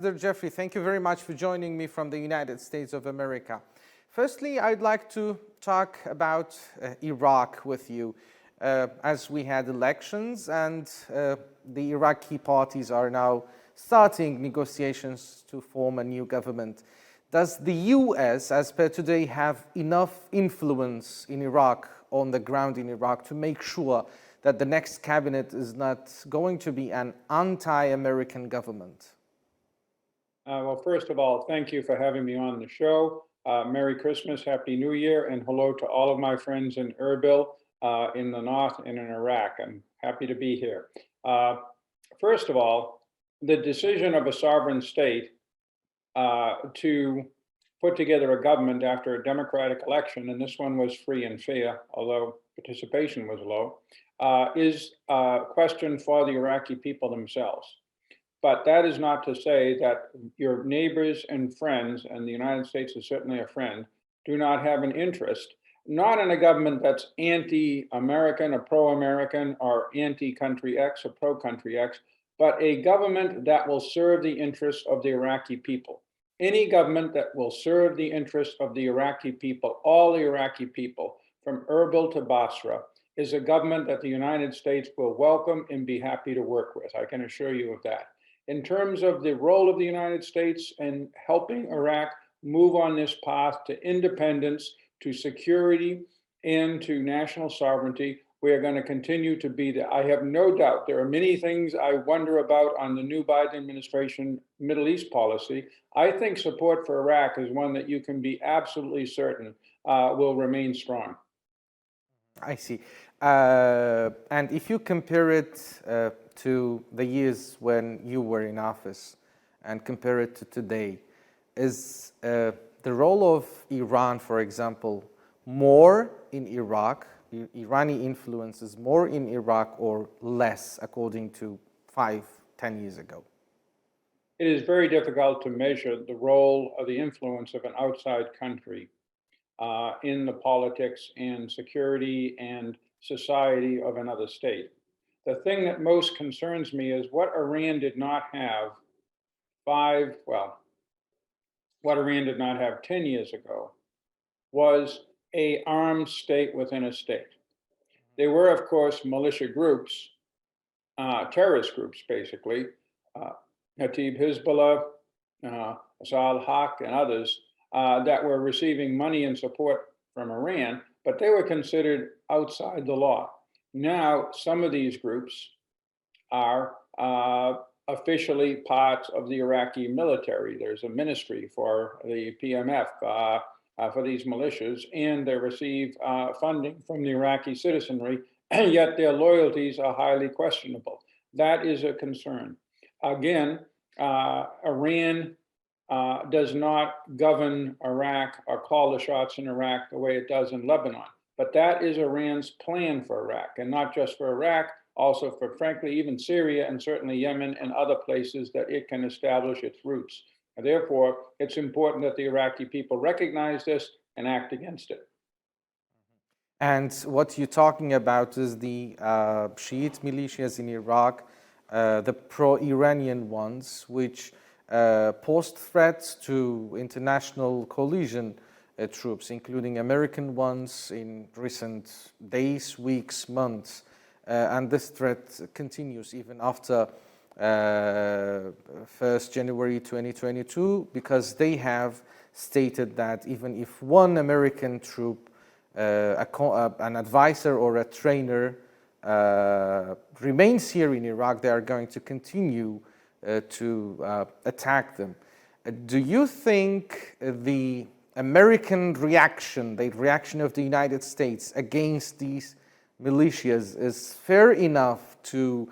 Ambassador Jeffrey, thank you very much for joining me from the United States of America. Firstly, I'd like to talk about Iraq with you, as we had elections and the Iraqi parties are now starting negotiations to form a new government. Does the US, as per today, have enough influence in Iraq, on the ground in Iraq, to make sure that the next cabinet is not going to be an anti-American government? Well, first of all, thank you for having me on the show. Merry Christmas, Happy New Year, and hello to all of my friends in Erbil, in the north, and in Iraq. I'm happy to be here. First of all, the decision of a sovereign state to put together a government after a democratic election, and this one was free and fair, although participation was low, is a question for the Iraqi people themselves. But that is not to say that your neighbors and friends, and the United States is certainly a friend, do not have an interest, not in a government that's anti-American or pro-American or anti-country X or pro-country X, but a government that will serve the interests of the Iraqi people. Any government that will serve the interests of the Iraqi people, all the Iraqi people, from Erbil to Basra, is a government that the United States will welcome and be happy to work with. I can assure you of that. In terms of the role of the United States in helping Iraq move on this path to independence, to security, and to national sovereignty, we are going to continue to be there. I have no doubt there are many things I wonder about on the new Biden administration Middle East policy. I think support for Iraq is one that you can be absolutely certain will remain strong. I see. And if you compare it to the years when you were in office and compare it to today, is the role of Iran, for example, more in Iraq? Irani influence is more in Iraq or less, according to 5-10 years ago? It is very difficult to measure the role of the influence of an outside country in the politics and security and society of another state. The thing that most concerns me is what Iran did not have what Iran did not have 10 years ago was a armed state within a state. There were, of course, militia groups, terrorist groups, basically, Hatib Hezbollah, Asal Haq, and others that were receiving money and support from Iran, but they were considered outside the law. Now, some of these groups are officially parts of the Iraqi military. There's a ministry for the PMF for these militias, and they receive funding from the Iraqi citizenry, yet their loyalties are highly questionable. That is a concern. Again, Iran does not govern Iraq or call the shots in Iraq the way it does in Lebanon. But that is Iran's plan for Iraq, and not just for Iraq, also for, frankly, even Syria and certainly Yemen and other places that it can establish its roots. And therefore, it's important that the Iraqi people recognize this and act against it. And what you're talking about is the Shiite militias in Iraq, the pro-Iranian ones, which posed threats to international coalition troops, including American ones in recent days, weeks, months. And this threat continues even after 1st January 2022, because they have stated that even if one American troop, an advisor or a trainer remains here in Iraq, they are going to continue to attack them. Do you think the American reaction, the reaction of the United States against these militias, is fair enough to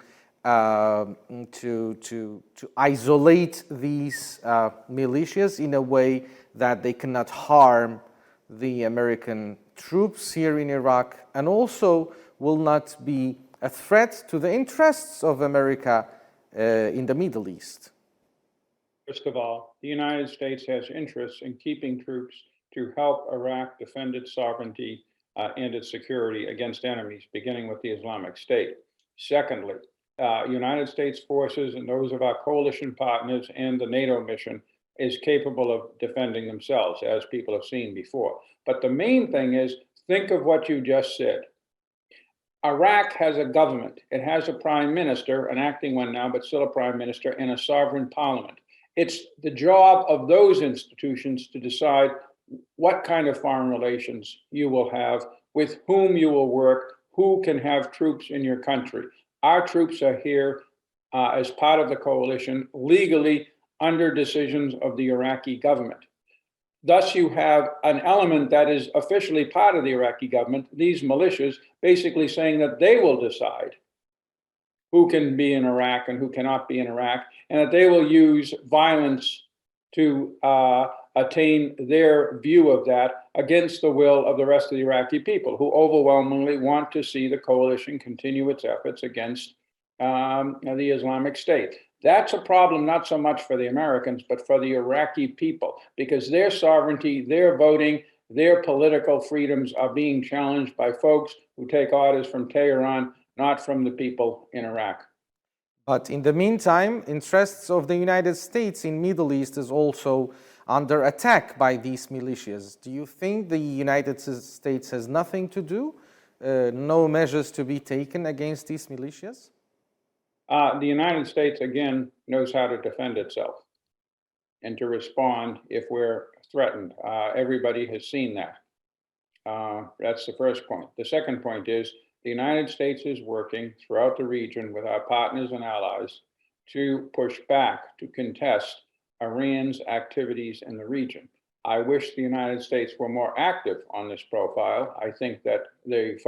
isolate these militias in a way that they cannot harm the American troops here in Iraq, and also will not be a threat to the interests of America in the Middle East? First of all, the United States has interests in keeping troops to help Iraq defend its sovereignty and its security against enemies, beginning with the Islamic State. Secondly, United States forces and those of our coalition partners and the NATO mission is capable of defending themselves, as people have seen before. But the main thing is, think of what you just said. Iraq has a government. It has a prime minister, an acting one now, but still a prime minister, and a sovereign parliament. It's the job of those institutions to decide what kind of foreign relations you will have, with whom you will work, who can have troops in your country. Our troops are here as part of the coalition, legally under decisions of the Iraqi government. Thus, you have an element that is officially part of the Iraqi government, these militias, basically saying that they will decide who can be in Iraq and who cannot be in Iraq, and that they will use violence to attain their view of that against the will of the rest of the Iraqi people, who overwhelmingly want to see the coalition continue its efforts against the Islamic State. That's a problem not so much for the Americans, but for the Iraqi people, because their sovereignty, their voting, their political freedoms are being challenged by folks who take orders from Tehran, not from the people in Iraq. But in the meantime, interests of the United States in Middle East is also under attack by these militias. Do you think the United States has nothing to do, no measures to be taken against these militias? The United States, again, knows how to defend itself and to respond if we're threatened. Everybody has seen that. That's the first point. The second point is the United States is working throughout the region with our partners and allies to push back, to contest Iran's activities in the region. I wish the United States were more active on this profile. I think that the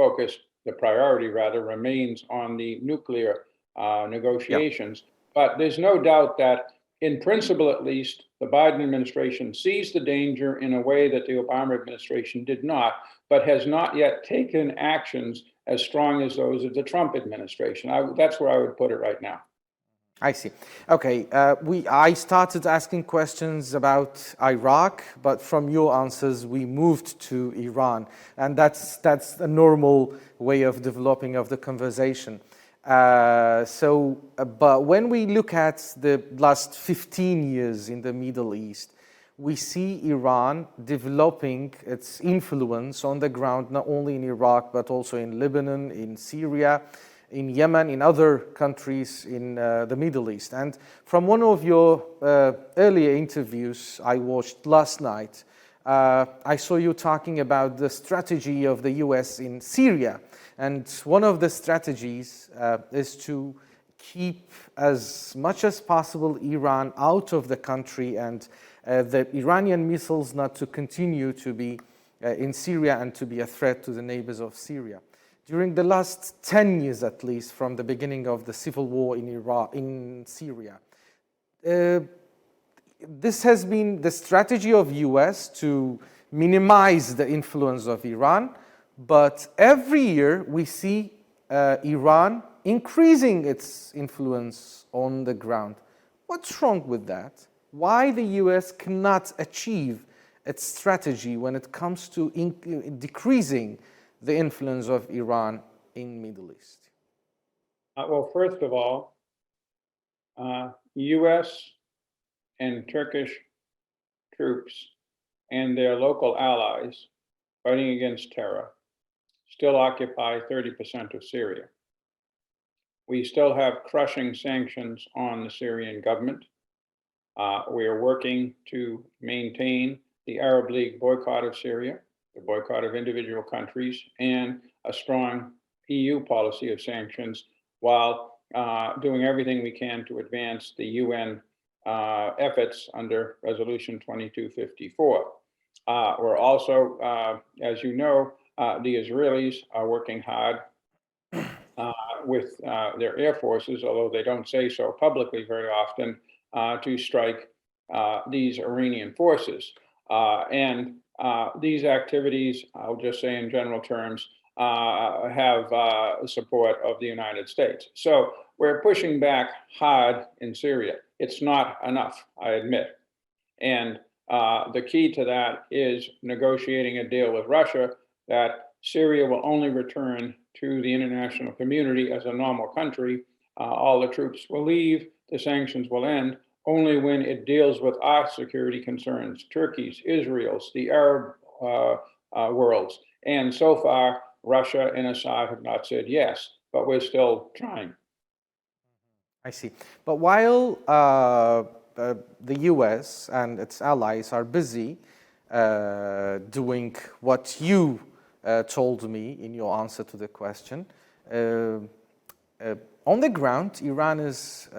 priority rather, remains on the nuclear negotiations. But there's no doubt that, in principle at least, the Biden administration sees the danger in a way that the Obama administration did not, but has not yet taken actions as strong as those of the Trump administration. That's where I would put it right now. I see. Okay, I started asking questions about Iraq, but from your answers, we moved to Iran, and that's a normal way of developing of the conversation. But when we look at the last 15 years in the Middle East, we see Iran developing its influence on the ground, not only in Iraq, but also in Lebanon, in Syria, in Yemen, in other countries in the Middle East. And from one of your earlier interviews I watched last night, I saw you talking about the strategy of the US in Syria. And one of the strategies is to keep as much as possible Iran out of the country, and the Iranian missiles not to continue to be in Syria and to be a threat to the neighbors of Syria. During the last 10 years, at least, from the beginning of the civil war in Syria, this has been the strategy of US to minimize the influence of Iran. But every year we see Iran increasing its influence on the ground. What's wrong with that? Why the US cannot achieve its strategy when it comes to decreasing the influence of Iran in Middle East? Well, first of all, US and Turkish troops and their local allies fighting against terror still occupy 30% of Syria. We still have crushing sanctions on the Syrian government. We are working to maintain the Arab League boycott of Syria, the boycott of individual countries, and a strong EU policy of sanctions, while doing everything we can to advance the UN efforts under Resolution 2254. We're also, as you know, the Israelis are working hard with their air forces, although they don't say so publicly very often, to strike these Iranian forces. And these activities, I'll just say in general terms, have support of the United States. So we're pushing back hard in Syria. It's not enough, I admit. And the key to that is negotiating a deal with Russia that Syria will only return to the international community as a normal country all the troops will leave, the sanctions will end, only when it deals with our security concerns, Turkey's, Israel's, the Arab worlds. And so far, Russia and Assad have not said yes, but we're still trying. I see. But while the US and its allies are busy doing what you told me in your answer to the question, on the ground, Iran is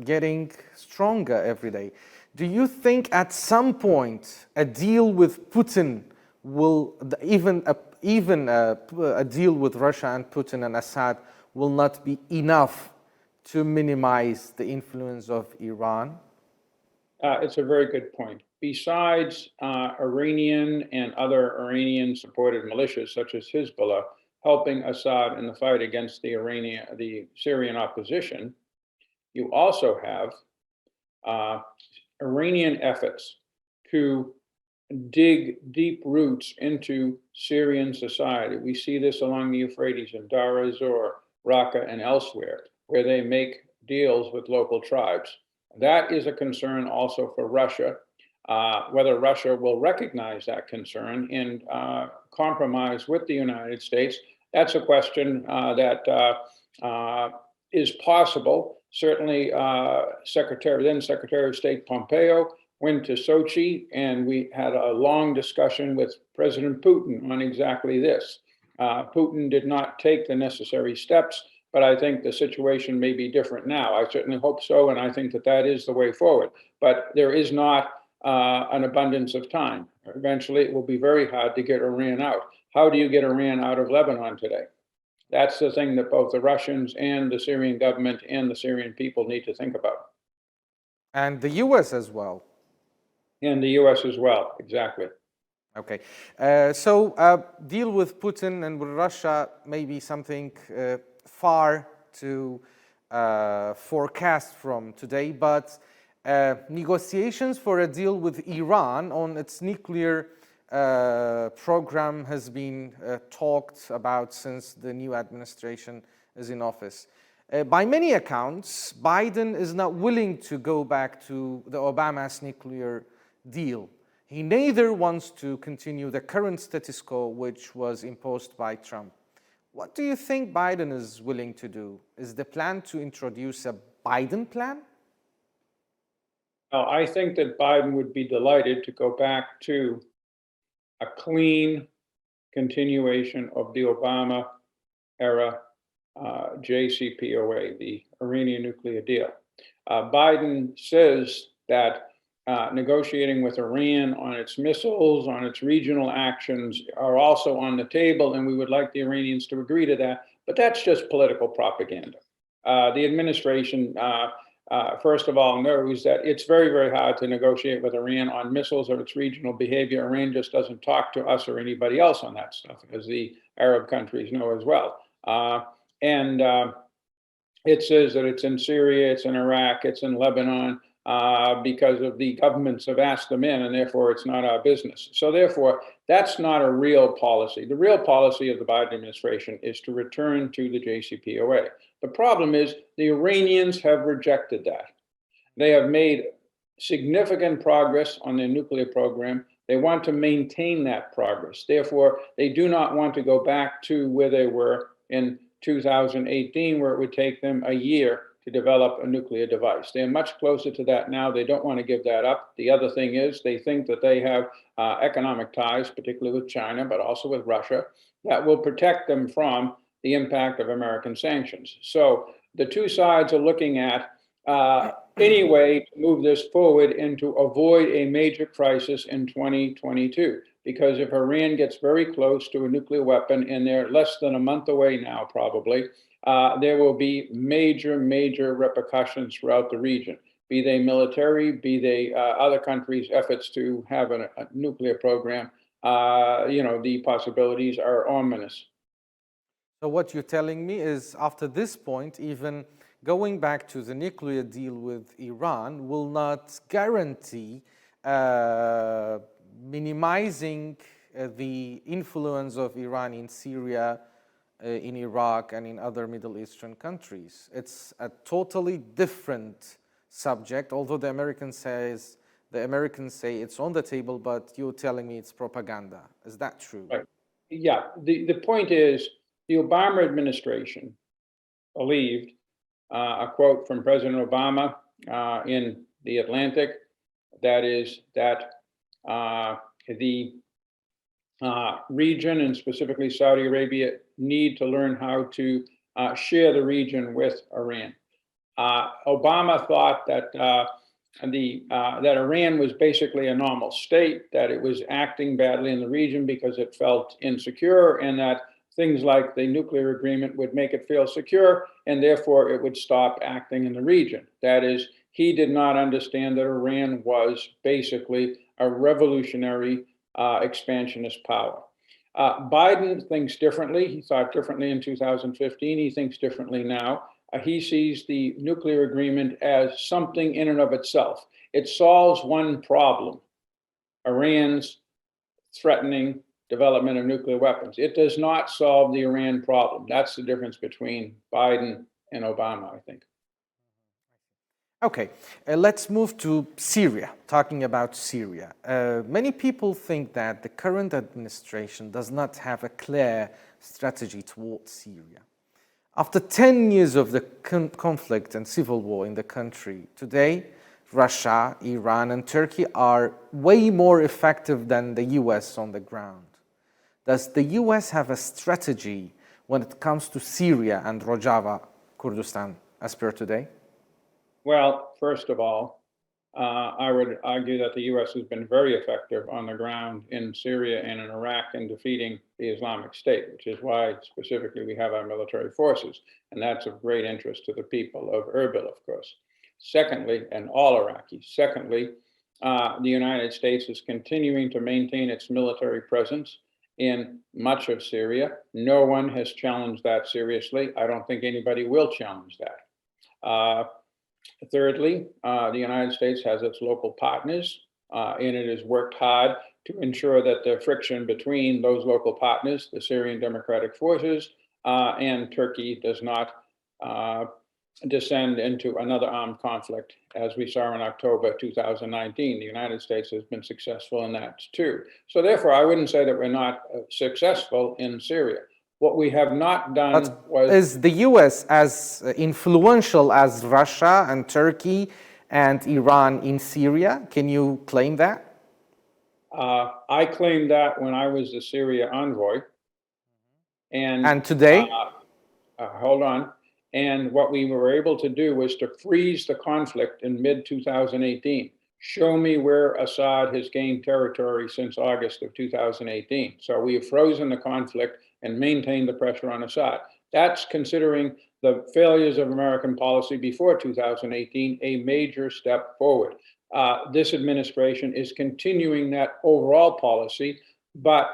getting stronger every day. Do you think at some point a deal with Putin will, even a deal with Russia and Putin and Assad will not be enough to minimize the influence of Iran? It's a very good point. Besides Iranian and other Iranian-supported militias such as Hezbollah helping Assad in the fight against the Syrian opposition, you also have Iranian efforts to dig deep roots into Syrian society. We see this along the Euphrates in Dar ez-Zor, Raqqa, and elsewhere, where they make deals with local tribes. That is a concern also for Russia. Whether Russia will recognize that concern and compromise with the United States, that's a question that is possible. Certainly, then Secretary of State Pompeo went to Sochi, and we had a long discussion with President Putin on exactly this. Putin did not take the necessary steps, but I think the situation may be different now. I certainly hope so, and I think that that is the way forward. But there is not an abundance of time. Eventually, it will be very hard to get Iran out. How do you get Iran out of Lebanon today? That's the thing that both the Russians and the Syrian government and the Syrian people need to think about. And the US as well. And the US as well, exactly. Okay. So deal with Putin and with Russia may be something far to forecast from today, but negotiations for a deal with Iran on its nuclear program has been talked about since the new administration is in office. By many accounts, Biden is not willing to go back to the Obama's nuclear deal. He neither wants to continue the current status quo, which was imposed by Trump. What do you think Biden is willing to do? Is the plan to introduce a Biden plan? I think that Biden would be delighted to go back to a clean continuation of the Obama era JCPOA, the Iranian nuclear deal. Biden says that negotiating with Iran on its missiles, on its regional actions are also on the table, and we would like the Iranians to agree to that. But that's just political propaganda. The administration, first of all, knows that it's very, very hard to negotiate with Iran on missiles or its regional behavior. Iran just doesn't talk to us or anybody else on that stuff, as the Arab countries know as well. It says that it's in Syria, it's in Iraq, it's in Lebanon, because of the governments have asked them in, and therefore it's not our business. So therefore, that's not a real policy. The real policy of the Biden administration is to return to the JCPOA. The problem is the Iranians have rejected that. They have made significant progress on their nuclear program. They want to maintain that progress. Therefore, they do not want to go back to where they were in 2018, where it would take them a year to develop a nuclear device. They're much closer to that now. They don't want to give that up. The other thing is they think that they have economic ties, particularly with China, but also with Russia, that will protect them from the impact of American sanctions. So the two sides are looking at any way to move this forward and to avoid a major crisis in 2022. Because if Iran gets very close to a nuclear weapon, and they're less than a month away now probably, there will be major repercussions throughout the region, be they military, be they other countries' efforts to have a nuclear program. The possibilities are ominous. So what you're telling me is after this point, even going back to the nuclear deal with Iran will not guarantee minimizing the influence of Iran in Syria in Iraq and in other Middle Eastern countries. It's a totally different subject, although the Americans say it's on the table, but you're telling me it's propaganda. Is that true? Right. Yeah, the point is the Obama administration believed, a quote from President Obama in The Atlantic, that is that the region, and specifically Saudi Arabia, need to learn how to share the region with Iran. Obama thought that that Iran was basically a normal state, that it was acting badly in the region because it felt insecure, and that things like the nuclear agreement would make it feel secure, and therefore it would stop acting in the region. That is, he did not understand that Iran was basically a revolutionary expansionist power. Biden thinks differently. He thought differently in 2015. He thinks differently now. He sees the nuclear agreement as something in and of itself. It solves one problem, Iran's threatening development of nuclear weapons. It does not solve the Iran problem. That's the difference between Biden and Obama, I think. Okay, let's move to Syria, talking about Syria. Many people think that the current administration does not have a clear strategy towards Syria. After 10 years of the conflict and civil war in the country, today, Russia, Iran, and Turkey are way more effective than the US on the ground. Does the US have a strategy when it comes to Syria and Rojava, Kurdistan, as per today? Well, first of all, I would argue that the U.S. has been very effective on the ground in Syria and in Iraq in defeating the Islamic State, which is why specifically we have our military forces. And that's of great interest to the people of Erbil, of course. Secondly, and all Iraqis. Secondly, the United States is continuing to maintain its military presence in much of Syria. No one has challenged that seriously. I don't think anybody will challenge that. Thirdly, the United States has its local partners, and it has worked hard to ensure that the friction between those local partners, the Syrian Democratic Forces, and Turkey does not descend into another armed conflict, as we saw in October 2019. The United States has been successful in that too. So therefore, I wouldn't say that we're not successful in Syria. What we have not done was... Is the US as influential as Russia and Turkey and Iran in Syria? Can you claim that? I claimed that when I was the Syria envoy. And today? Hold on. And what we were able to do was to freeze the conflict in mid-2018. Show me where Assad has gained territory since August of 2018. So we have frozen the conflict and maintained the pressure on Assad. That's, considering the failures of American policy before 2018, a major step forward. This administration is continuing that overall policy,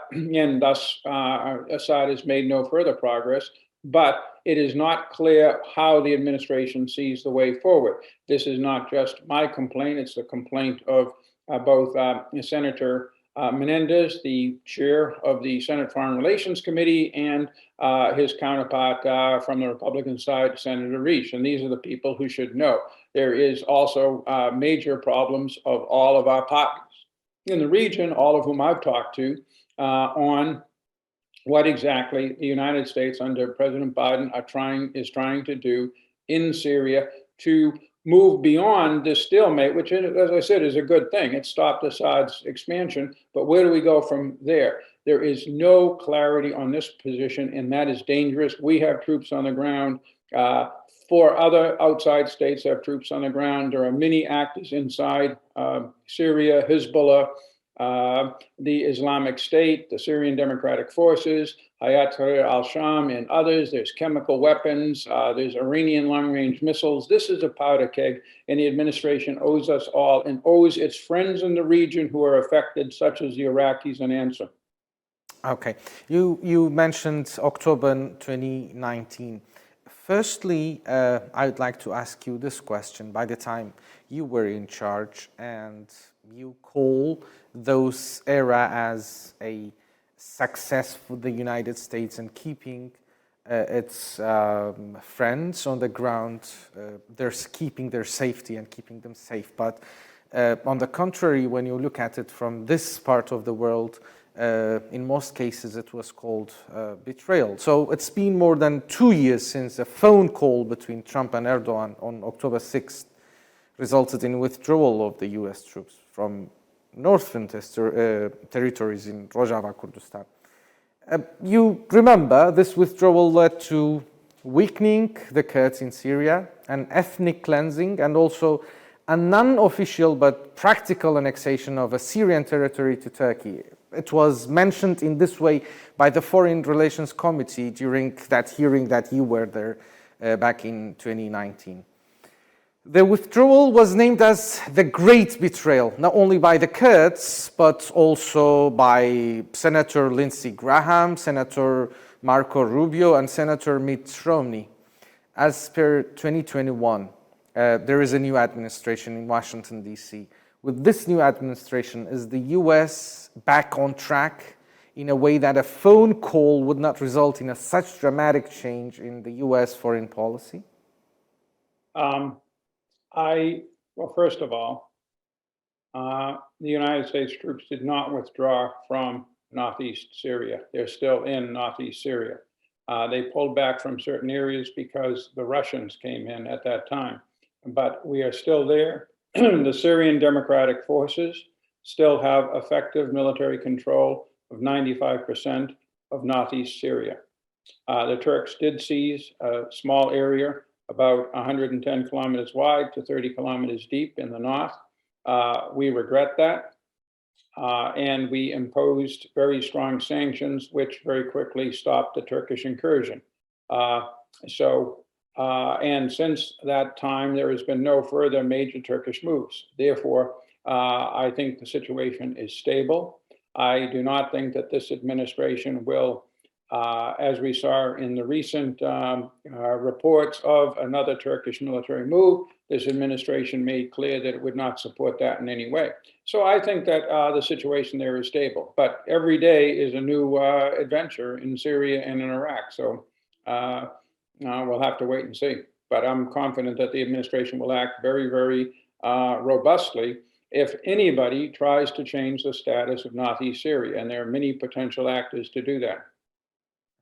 and thus Assad has made no further progress. But it is not clear how the administration sees the way forward. This is not just my complaint, it's the complaint of both Senator Menendez, the chair of the Senate Foreign Relations Committee, and his counterpart from the Republican side, Senator Reich. And these are the people who should know. There is also major problems of all of our partners in the region, all of whom I've talked to, on what exactly the United States under President Biden is trying to do in Syria to move beyond this stalemate, which, as I said, is a good thing. It stopped Assad's expansion, but where do we go from there? There is no clarity on this position, and that is dangerous. We have troops on the ground. 4 other outside states have troops on the ground. There are many actors inside Syria, Hezbollah, the Islamic State, the Syrian Democratic Forces, Hayat Tahrir al-Sham, and others. There's chemical weapons. There's Iranian long-range missiles. This is a powder keg, and the administration owes us all and owes its friends in the region who are affected, such as the Iraqis, an answer. Okay. You mentioned October 2019. Firstly, I'd like to ask you this question. By the time you were in charge, and you call those era as a success for the United States in keeping its friends on the ground. They're keeping their safety and keeping them safe. But on the contrary, when you look at it from this part of the world, in most cases it was called betrayal. So it's been more than 2 years since a phone call between Trump and Erdogan on October 6th resulted in withdrawal of the US troops from northern territories in Rojava, Kurdistan. You remember this withdrawal led to weakening the Kurds in Syria, an ethnic cleansing, and also a non-official but practical annexation of a Syrian territory to Turkey. It was mentioned in this way by the Foreign Relations Committee during that hearing that you were there back in 2019. The withdrawal was named as the Great Betrayal, not only by the Kurds, but also by Senator Lindsey Graham, Senator Marco Rubio, and Senator Mitt Romney. As per 2021, there is a new administration in Washington, D.C. With this new administration, is the U.S. back on track in a way that a phone call would not result in such dramatic change in the U.S. foreign policy? Well, first of all, the United States troops did not withdraw from northeast Syria. They're still in northeast Syria. They pulled back from certain areas because the Russians came in at that time. But we are still there. The Syrian Democratic Forces still have effective military control of 95% of northeast Syria. The Turks did seize a small area about 110 kilometers wide to 30 kilometers deep in the north. We regret that. And we imposed very strong sanctions, which very quickly stopped the Turkish incursion. And since that time, there has been no further major Turkish moves. Therefore, I think the situation is stable. I do not think that this administration will, as we saw in the recent reports of another Turkish military move, this administration made clear that it would not support that in any way. So I think that the situation there is stable. But every day is a new adventure in Syria and in Iraq. So we'll have to wait and see. But I'm confident that the administration will act very, very robustly if anybody tries to change the status of northeast Syria. And there are many potential actors to do that.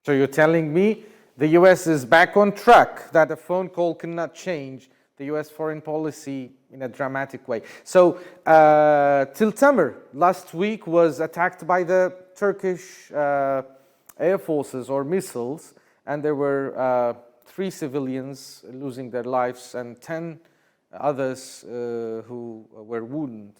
So you're telling me the U.S. is back on track, that a phone call cannot change the U.S. foreign policy in a dramatic way. So Tiltamer last week was attacked by the Turkish air forces or missiles, and there were 3 civilians losing their lives and 10 others who were wounded.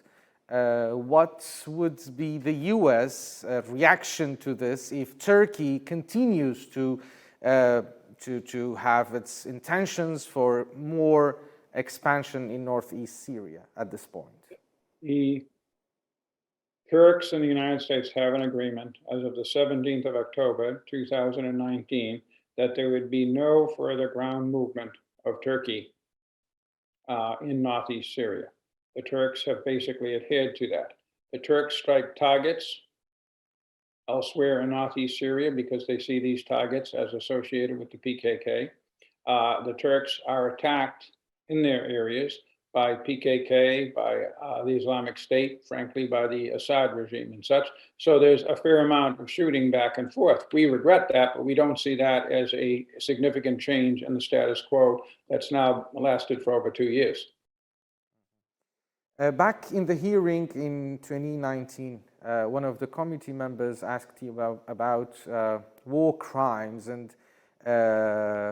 What would be the U.S. reaction to this if Turkey continues to have its intentions for more expansion in northeast Syria at this point? The Turks and the United States have an agreement as of the 17th of October, 2019, that there would be no further ground movement of Turkey in northeast Syria. The Turks have basically adhered to that. The Turks strike targets elsewhere in northeast Syria because they see these targets as associated with the PKK. The Turks are attacked in their areas by PKK, by the Islamic State, frankly, by the Assad regime and such. So there's a fair amount of shooting back and forth. We regret that, but we don't see that as a significant change in the status quo that's now lasted for over 2 years. Back in the hearing in 2019, one of the committee members asked you about war crimes, and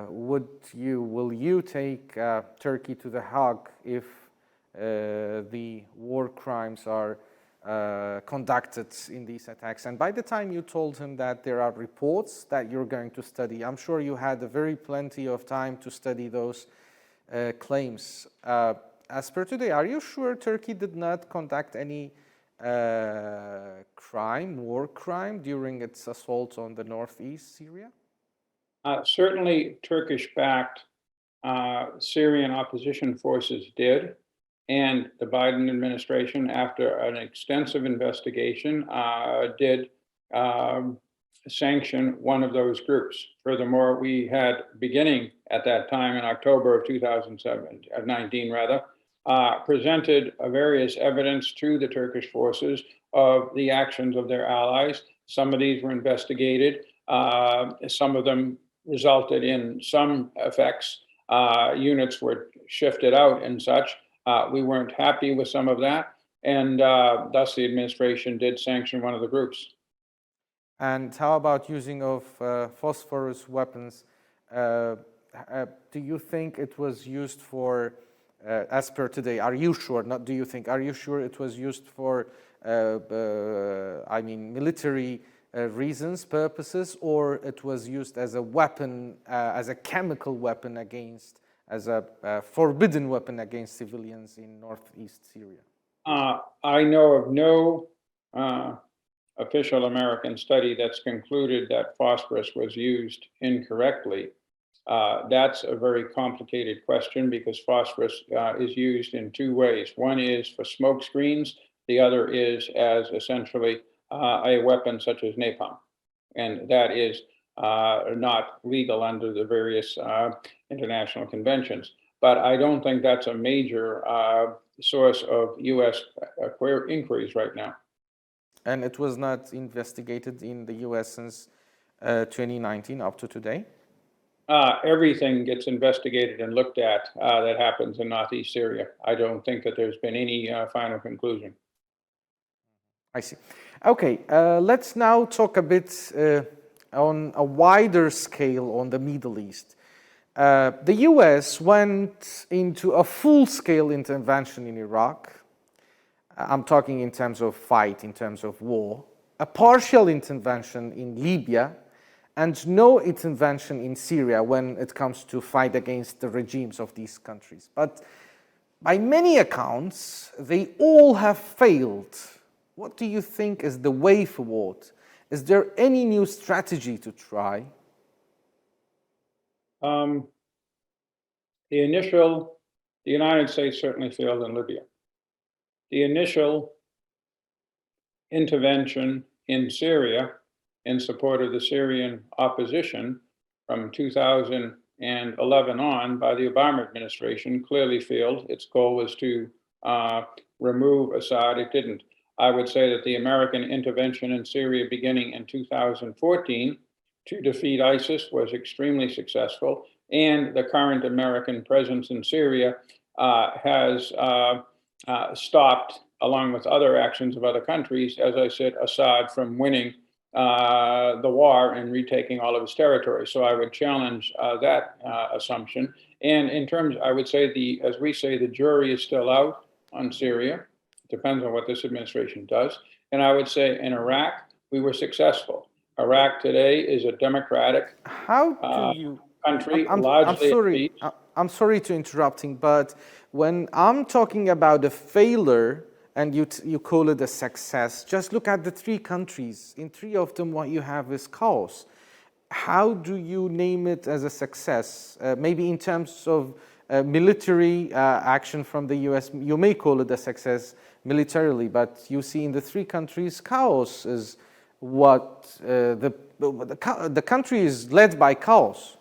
will you take Turkey to The Hague if the war crimes are conducted in these attacks? And by the time you told him that there are reports that you're going to study, I'm sure you had plenty of time to study those claims. As per today, are you sure Turkey did not conduct any war crime during its assault on the northeast Syria? Certainly, Turkish-backed Syrian opposition forces did, and the Biden administration, after an extensive investigation, did sanction one of those groups. Furthermore, we had, beginning at that time in October of 2019, presented various evidence to the Turkish forces of the actions of their allies. Some of these were investigated. Some of them resulted in some effects. Units were shifted out and such. We weren't happy with some of that, and thus the administration did sanction one of the groups. And how about using of phosphorus weapons? Do you think it was used for, as per today, are you sure, not do you think, are you sure it was used for, military reasons, purposes, or it was used as a weapon, as a chemical weapon against, as a forbidden weapon against civilians in northeast Syria? I know of no official American study that's concluded that phosphorus was used incorrectly. That's a very complicated question because phosphorus is used in two ways. One is for smoke screens. The other is as essentially a weapon such as napalm. And that is not legal under the various international conventions. But I don't think that's a major source of U.S. inquiries right now. And it was not investigated in the U.S. since 2019 up to today? Everything gets investigated and looked at that happens in northeast Syria. I don't think that there's been any final conclusion. I see. Okay, let's now talk a bit on a wider scale on the Middle East. The U.S. went into a full-scale intervention in Iraq. I'm talking in terms of fight, in terms of war, a partial intervention in Libya, and no intervention in Syria when it comes to fight against the regimes of these countries. But by many accounts, they all have failed. What do you think is the way forward? Is there any new strategy to try? The United States certainly failed in Libya. The initial intervention in Syria in support of the Syrian opposition from 2011 on by the Obama administration clearly failed. Its goal was to remove Assad. It didn't. I would say that the American intervention in Syria beginning in 2014 to defeat ISIS was extremely successful, and the current American presence in Syria has stopped, along with other actions of other countries, as I said, Assad from winning the war and retaking all of his territory. So I would challenge that assumption. And in terms, I would say as we say, the jury is still out on Syria. It depends on what this administration does. And I would say in Iraq, we were successful. Iraq today is a democratic country, largely. I'm sorry to interrupting, but when I'm talking about a failure and you call it a success, just look at the three countries. In three of them, what you have is chaos. How do you name it as a success? Maybe in terms of military action from the US, you may call it a success militarily, but you see in the three countries, chaos is what the country is led by chaos.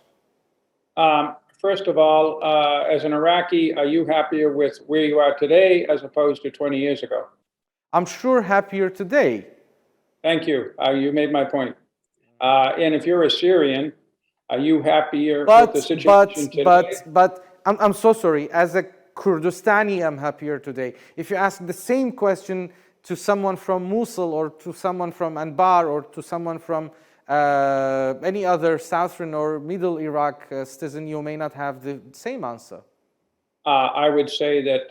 First of all, as an Iraqi, are you happier with where you are today as opposed to 20 years ago? I'm sure happier today. Thank you. You made my point. And if you're a Syrian, are you happier with the situation today? But I'm so sorry. As a Kurdistani, I'm happier today. If you ask the same question to someone from Mosul or to someone from Anbar or to someone from any other southern or middle Iraq citizen, you may not have the same answer. I would say that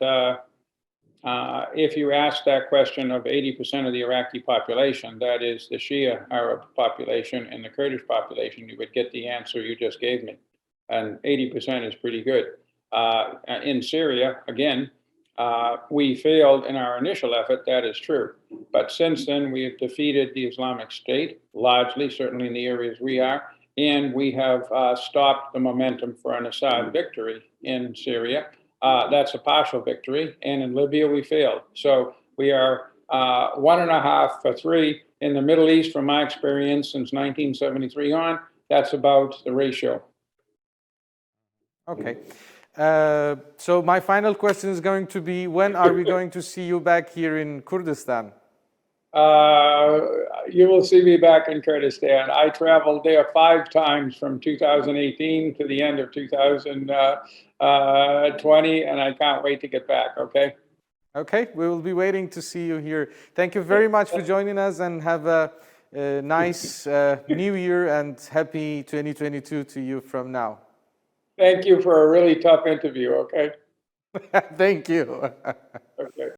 if you ask that question of 80% of the Iraqi population, that is the Shia Arab population and the Kurdish population, you would get the answer you just gave me. And 80% is pretty good. In Syria, again, we failed in our initial effort, that is true. But since then, we have defeated the Islamic State, largely, certainly in the areas we are, and we have stopped the momentum for an Assad victory in Syria. That's a partial victory, and in Libya, we failed. So we are 1.5 for 3. In the Middle East, from my experience since 1973 on, that's about the ratio. Okay. So my final question is going to be, when are we going to see you back here in Kurdistan? You will see me back in Kurdistan. I traveled there 5 times from 2018 to the end of 2020, and I can't wait to get back, okay? Okay, we will be waiting to see you here. Thank you very much for joining us, and have a nice New Year and happy 2022 to you from now. Thank you for a really tough interview, okay? Thank you. Okay.